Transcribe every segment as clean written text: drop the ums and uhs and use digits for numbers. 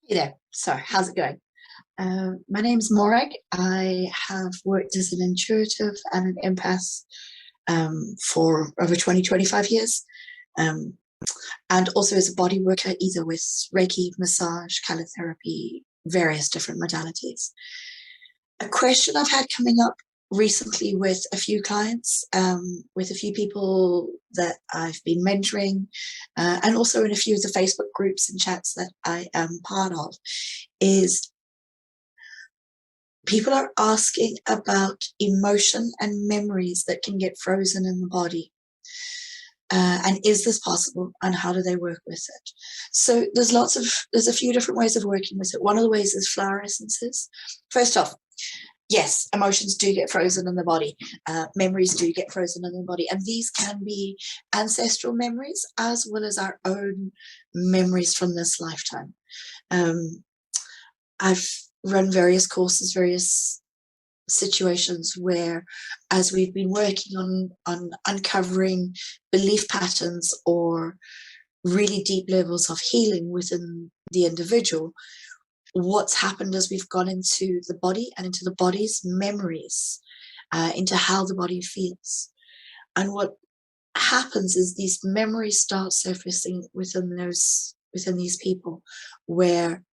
Hey there. So, how's it going? My name's Morag. I have worked as an intuitive and an empath for over 25 years, um, and also as a body worker, either with Reiki, massage, color therapy, various different modalities. A question I've had coming up recently with a few clients, with a few people that I've been mentoring, and also in a few of the Facebook groups and chats that I am part of, is people are asking about emotion and memories that can get frozen in the body. And is this possible, and how do they work with it? So there's a few different ways of working with it. One of the ways is flower essences. First off, yes, emotions do get frozen in the body. Memories do get frozen in the body. And these can be ancestral memories as well as our own memories from this lifetime. I've run various courses, various situations where, as we've been working on uncovering belief patterns or really deep levels of healing within the individual, what's happened as we've gone into the body and into the body's memories, into how the body feels. And what happens is these memories start surfacing within these people, where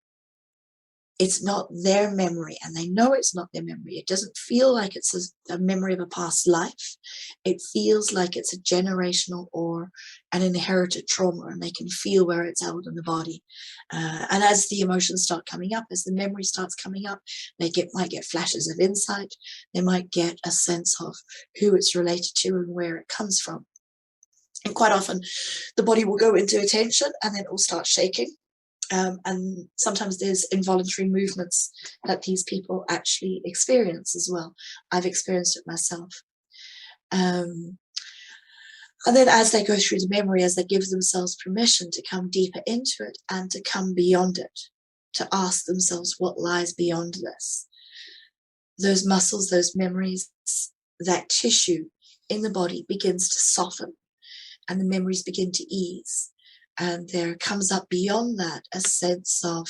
it's not their memory, and they know it's not their memory. It doesn't feel like it's a memory of a past life. It feels like it's a generational or an inherited trauma, and they can feel where it's held in the body. And as the emotions start coming up, as the memory starts coming up, they might get flashes of insight. They might get a sense of who it's related to and where it comes from. And quite often, the body will go into attention, and then it will start shaking. And sometimes there's involuntary movements that these people actually experience as well. I've experienced it myself. And then as they go through the memory, as they give themselves permission to come deeper into it and to come beyond it, to ask themselves what lies beyond this, those muscles, those memories, that tissue in the body begins to soften, and the memories begin to ease. And there comes up beyond that a sense of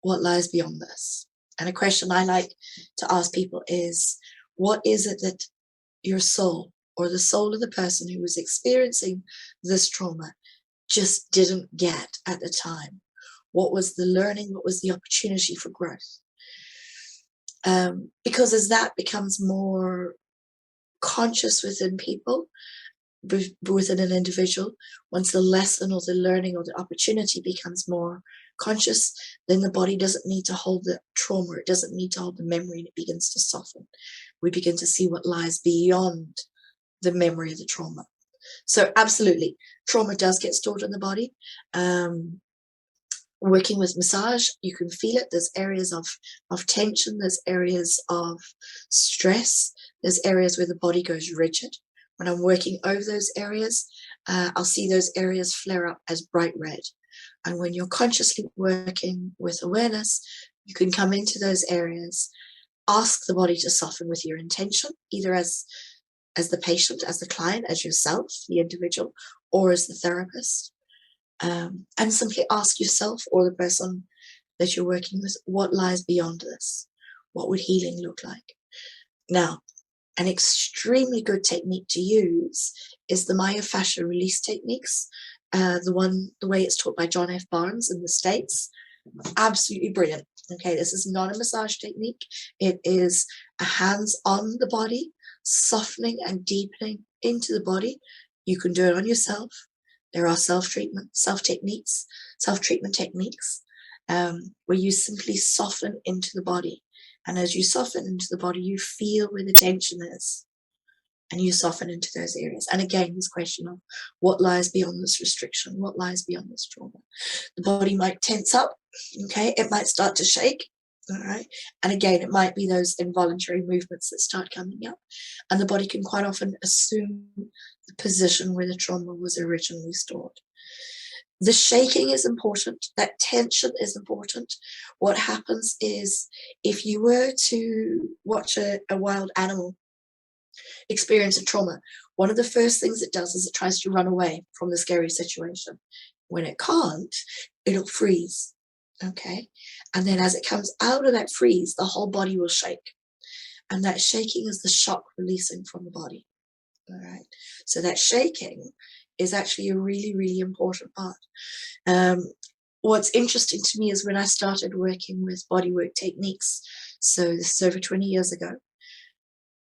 what lies beyond this. And a question I like to ask people is, what is it that your soul, or the soul of the person who was experiencing this trauma, just didn't get at the time? What was the learning? What was the opportunity for growth? Because as that becomes more conscious within people, within an individual, once the lesson or the learning or the opportunity becomes more conscious, then the body doesn't need to hold the trauma, it doesn't need to hold the memory, and it begins to soften. We begin to see what lies beyond the memory of the trauma. So absolutely, trauma does get stored in the body. Working with massage, you can feel it. There's areas of tension, there's areas of stress, there's areas where the body goes rigid. When I'm working over those areas, I'll see those areas flare up as bright red. And when you're consciously working with awareness, you can come into those areas, ask the body to soften with your intention, either as the patient, as the client, as yourself, the individual, or as the therapist. And simply ask yourself or the person that you're working with, what lies beyond this? What would healing look like? Now, an extremely good technique to use is the myofascial release techniques, the way it's taught by John F. Barnes in the States. Absolutely brilliant. Okay, this is not a massage technique. It is a hands on the body, softening and deepening into the body. You can do it on yourself. There are self-treatment techniques, where you simply soften into the body. And as you soften into the body, you feel where the tension is, and you soften into those areas. And again, this question of what lies beyond this restriction, what lies beyond this trauma. The body might tense up, okay? It might start to shake, all right? And again, it might be those involuntary movements that start coming up. And the body can quite often assume the position where the trauma was originally stored. The shaking is important. That tension is important. What happens is, if you were to watch a wild animal experience a trauma, one of the first things it does is it tries to run away from the scary situation. When it can't, it'll freeze. Okay. And then as it comes out of that freeze, the whole body will shake. And that shaking is the shock releasing from the body. All right. So that shaking is actually a really, really important part. Um, what's interesting to me is when I started working with bodywork techniques, so this is over 20 years ago,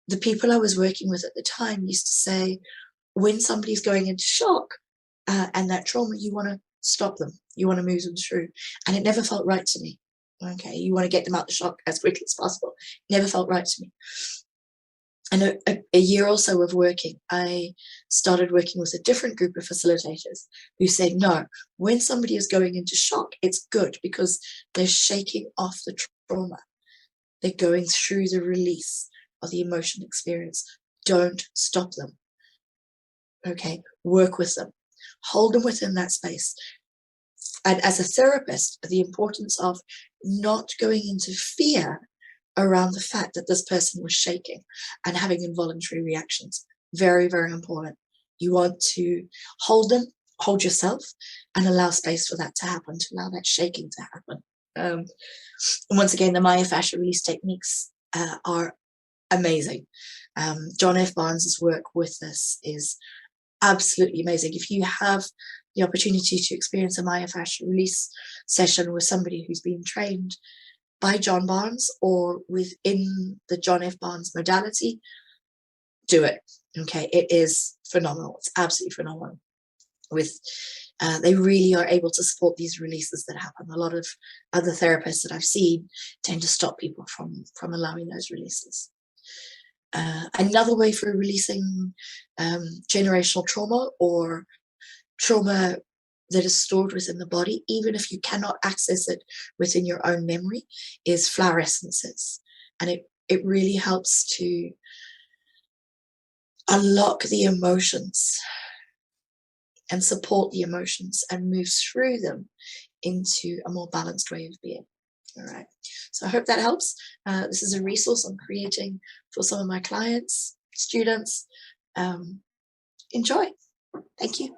the people I was working with at the time used to say, when somebody's going into shock and that trauma, you want to stop them, you want to move them through. And it never felt right to me. Okay, you want to get them out the shock as quickly as possible. Never felt right to me. And a year or so of working, I started working with a different group of facilitators who said, no, when somebody is going into shock, it's good because they're shaking off the trauma. They're going through the release of the emotion experience. Don't stop them. Okay, work with them. Hold them within that space. And as a therapist, the importance of not going into fear around the fact that this person was shaking and having involuntary reactions. Very, very important. You want to hold them, hold yourself, and allow space for that to happen, to allow that shaking to happen. And once again, the myofascial release techniques are amazing. John F. Barnes's work with this is absolutely amazing. If you have the opportunity to experience a myofascial release session with somebody who's been trained by John Barnes or within the John F. Barnes modality, do it. Okay, it is phenomenal. It's absolutely phenomenal. They really are able to support these releases that happen. A lot of other therapists that I've seen tend to stop people from allowing those releases. Another way for releasing generational trauma or trauma that is stored within the body, even if you cannot access it within your own memory, is flower essences. And it really helps to unlock the emotions and support the emotions and move through them into a more balanced way of being. All right. So I hope that helps. This is a resource I'm creating for some of my clients, students. Enjoy. Thank you.